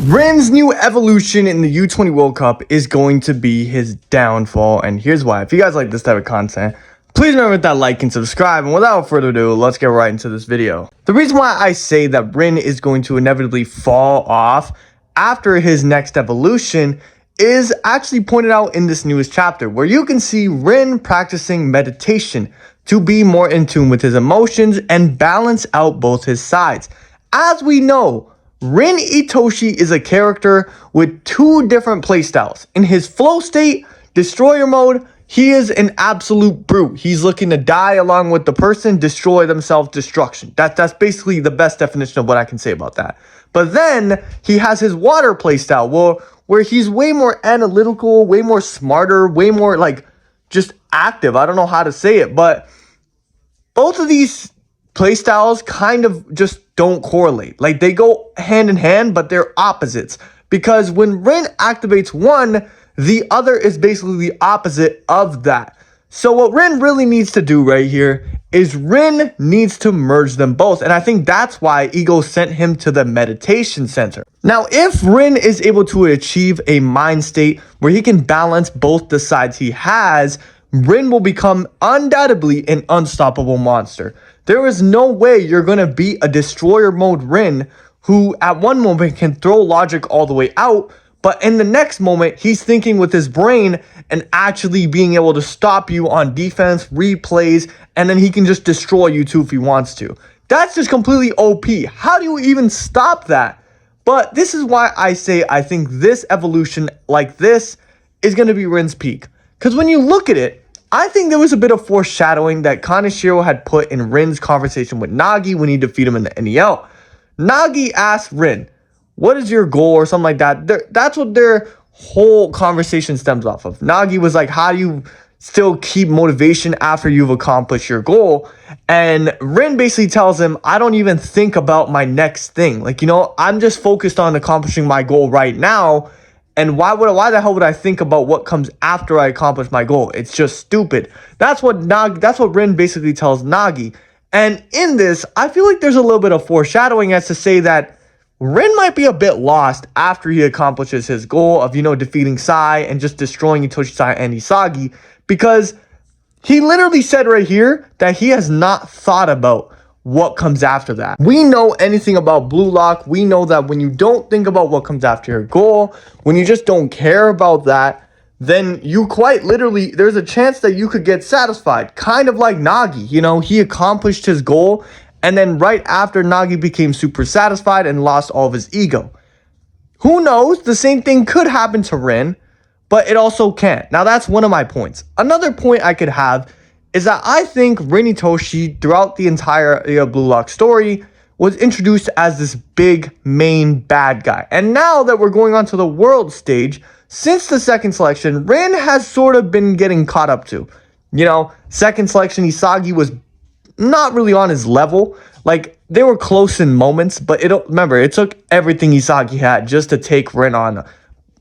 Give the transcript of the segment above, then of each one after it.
Rin's new evolution in the U20 World Cup is going to be his downfall, and here's why. If you guys like this type of content, please remember to hit that like and subscribe, and without further ado, let's get right into this video. The reason why I say that Rin is going to inevitably fall off after his next evolution is actually pointed out in this newest chapter, where you can see Rin practicing meditation to be more in tune with his emotions and balance out both his sides. As we know, Rin Itoshi is a character with two different playstyles. In his flow state, destroyer mode, he is an absolute brute. He's looking to die along with the person, destroy themselves, destruction. That's basically the best definition of what I can say about that. But then he has his water playstyle where he's way more analytical, way more smarter, way more like just active. I don't know how to say it, but both of these playstyles kind of just don't correlate. Like, they go hand in hand, but they're opposites. Because when Rin activates one, the other is basically the opposite of that. So what Rin really needs to do right here is Rin needs to merge them both. And I think that's why Ego sent him to the meditation center. Now, if Rin is able to achieve a mind state where he can balance both the sides he has, Rin will become undoubtedly an unstoppable monster. There is no way you're going to beat a destroyer mode Rin who at one moment can throw logic all the way out, but in the next moment he's thinking with his brain and actually being able to stop you on defense, replays, and then he can just destroy you too if he wants to. That's just completely OP. How do you even stop that? But this is why I say I think this evolution like this is going to be Rin's peak. Because when you look at it, I think there was a bit of foreshadowing that Kaneshiro had put in Rin's conversation with Nagi when he defeated him in the NEL. Nagi asked Rin, what is your goal or something like that? That's what their whole conversation stems off of. Nagi was like, how do you still keep motivation after you've accomplished your goal? And Rin basically tells him, I don't even think about my next thing. Like, you know, I'm just focused on accomplishing my goal right now. And why the hell would I think about what comes after I accomplish my goal? It's just stupid. That's what Rin basically tells Nagi. And in this, I feel like there's a little bit of foreshadowing as to say that Rin might be a bit lost after he accomplishes his goal of, you know, defeating Sai and just destroying Itoshi Sai and Isagi, because he literally said right here that he has not thought about what comes after that. We know anything about bluelock. We know that when you don't think about what comes after your goal, when you just don't care about that, then you quite literally, there's a chance that you could get satisfied. Kind of like Nagi, you know, he accomplished his goal, and then right after, Nagi became super satisfied and lost all of his ego. Who knows? The same thing could happen to Rin, but it also can't. Now, that's one of my points. Another point I could have is that I think Rin Itoshi, throughout the entire bluelock story, was introduced as this big main bad guy. And now that we're going on to the world stage, since the second selection, Rin has sort of been getting caught up to. You know, second selection, Isagi was not really on his level. Like, they were close in moments, but remember, it took everything Isagi had just to take Rin on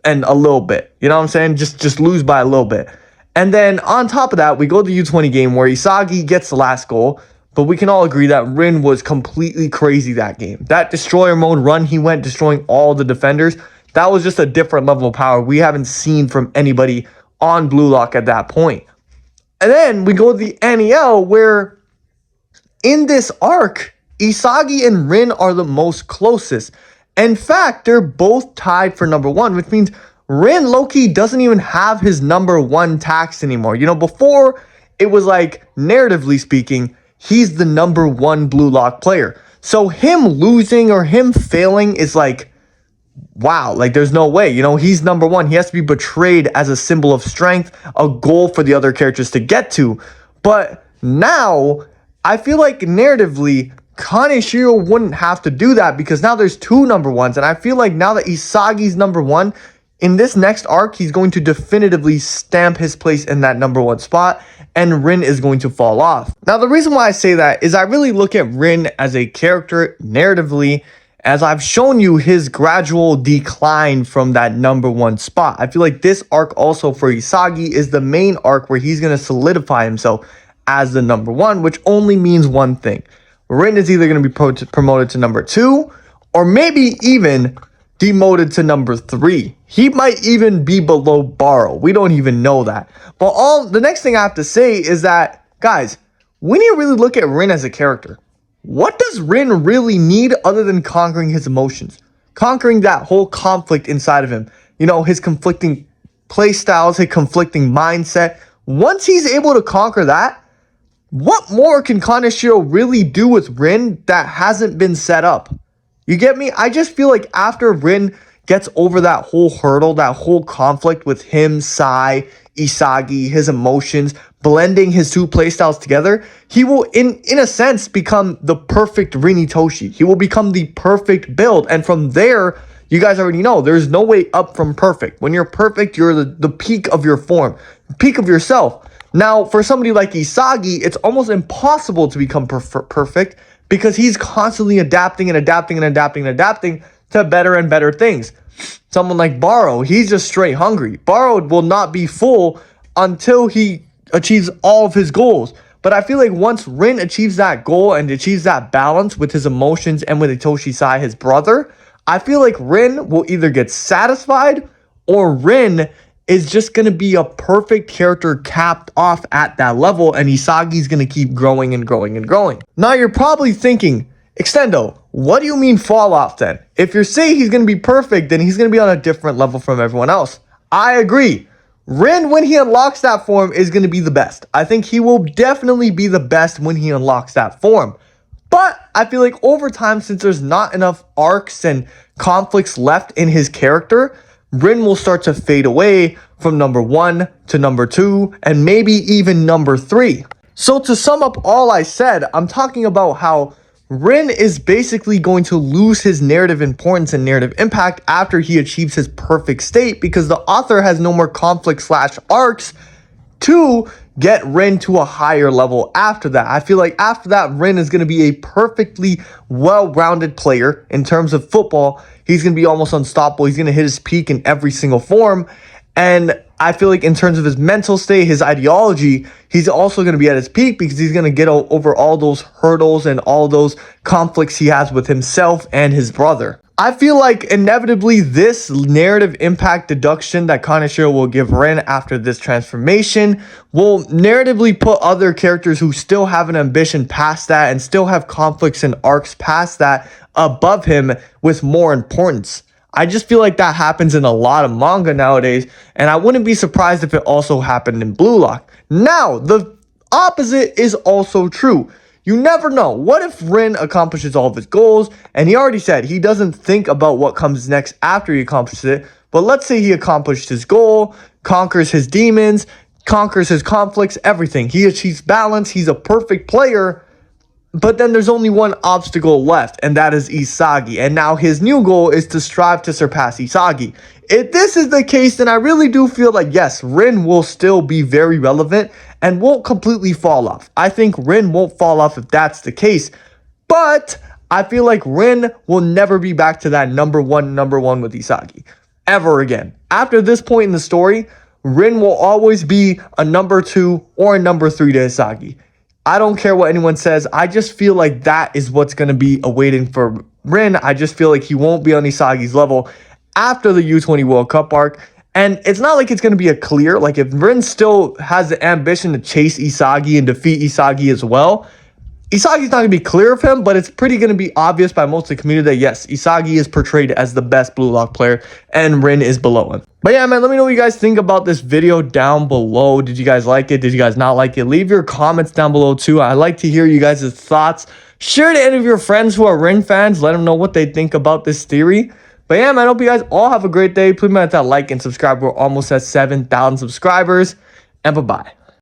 and a little bit. You know what I'm saying? Just lose by a little bit. And then on top of that, we go to the U20 game where Isagi gets the last goal, but we can all agree that Rin was completely crazy that game. That destroyer mode run, he went destroying all the defenders. That was just a different level of power we haven't seen from anybody on bluelock at that point. And then we go to the NEL where in this arc, Isagi and Rin are the most closest. In fact, they're both tied for number one, which means Rin low-key doesn't even have his number one tax anymore. You know, before it was like, narratively speaking, he's the number one bluelock player. So him losing or him failing is like, wow, like there's no way. You know, he's number one. He has to be betrayed as a symbol of strength, a goal for the other characters to get to. But now, I feel like narratively, Kaneshiro wouldn't have to do that because now there's two number ones. And I feel like now that Isagi's number one, in this next arc, he's going to definitively stamp his place in that number one spot, and Rin is going to fall off. Now, the reason why I say that is I really look at Rin as a character narratively, as I've shown you his gradual decline from that number one spot. I feel like this arc also for Isagi is the main arc where he's going to solidify himself as the number one, which only means one thing. Rin is either going to be promoted to number two, or maybe even demoted to number 3. He might even be below Baro. We don't even know that. But the next thing I have to say is that, guys, we need to really look at Rin as a character. What does Rin really need other than conquering his emotions? Conquering that whole conflict inside of him. You know, his conflicting play styles, his conflicting mindset. Once he's able to conquer that, what more can Kaneshiro really do with Rin that hasn't been set up? You get me? I just feel like after Rin gets over that whole hurdle, that whole conflict with him, Sai, Isagi, his emotions, blending his two playstyles together, he will, in a sense, become the perfect Rin Itoshi. He will become the perfect build. And from there, you guys already know, there's no way up from perfect. When you're perfect, you're the peak of your form, peak of yourself. Now, for somebody like Isagi, it's almost impossible to become perfect because he's constantly adapting and adapting and adapting and adapting to better and better things. Someone like Baro, he's just straight hungry. Baro will not be full until he achieves all of his goals. But I feel like once Rin achieves that goal and achieves that balance with his emotions and with Itoshi Sai, his brother, I feel like Rin will either get satisfied or Rin is just going to be a perfect character capped off at that level, and Isagi's going to keep growing and growing and growing. Now you're probably thinking, Extendo, what do you mean fall off then? If you're saying he's going to be perfect, then he's going to be on a different level from everyone else. I agree. Rin, when he unlocks that form, is going to be the best. I think he will definitely be the best when he unlocks that form. But I feel like over time, since there's not enough arcs and conflicts left in his character, Rin will start to fade away from number 1 to number 2 and maybe even number 3. So to sum up all I said, I'm talking about how Rin is basically going to lose his narrative importance and narrative impact after he achieves his perfect state because the author has no more conflict / arcs to get Rin to a higher level after that. I feel like after that, Rin is going to be a perfectly well-rounded player in terms of football. He's going to be almost unstoppable. He's going to hit his peak in every single form. And I feel like in terms of his mental state, his ideology, he's also going to be at his peak because he's going to get over all those hurdles and all those conflicts he has with himself and his brother. I feel like inevitably this narrative impact deduction that Kaneshiro will give Rin after this transformation will narratively put other characters who still have an ambition past that and still have conflicts and arcs past that above him with more importance. I just feel like that happens in a lot of manga nowadays, and I wouldn't be surprised if it also happened in Blue Lock. Now, the opposite is also true. You never know. What if Rin accomplishes all of his goals, and he already said he doesn't think about what comes next after he accomplishes it, but let's say he accomplished his goal, conquers his demons, conquers his conflicts, everything. He achieves balance, he's a perfect player, but then there's only one obstacle left, and that is Isagi. And now his new goal is to strive to surpass Isagi. If this is the case, then I really do feel like, yes, Rin will still be very relevant and won't completely fall off. I think Rin won't fall off if that's the case. But I feel like Rin will never be back to that number one with Isagi ever again. After this point in the story, Rin will always be a number 2 or a number 3 to Isagi. I don't care what anyone says. I just feel like that is what's going to be awaiting for Rin. I just feel like he won't be on Isagi's level after the U20 World Cup arc. And it's not like it's going to be a clear, like if Rin still has the ambition to chase Isagi and defeat Isagi as well, Isagi's not going to be clear of him, but it's pretty going to be obvious by most of the community that yes, Isagi is portrayed as the best Blue Lock player and Rin is below him. But yeah, man, let me know what you guys think about this video down below. Did you guys like it? Did you guys not like it? Leave your comments down below too. I like to hear you guys' thoughts. Share it to any of your friends who are Rin fans. Let them know what they think about this theory. But yeah, man, I hope you guys all have a great day. Please remember to like and subscribe. We're almost at 7,000 subscribers. And bye-bye.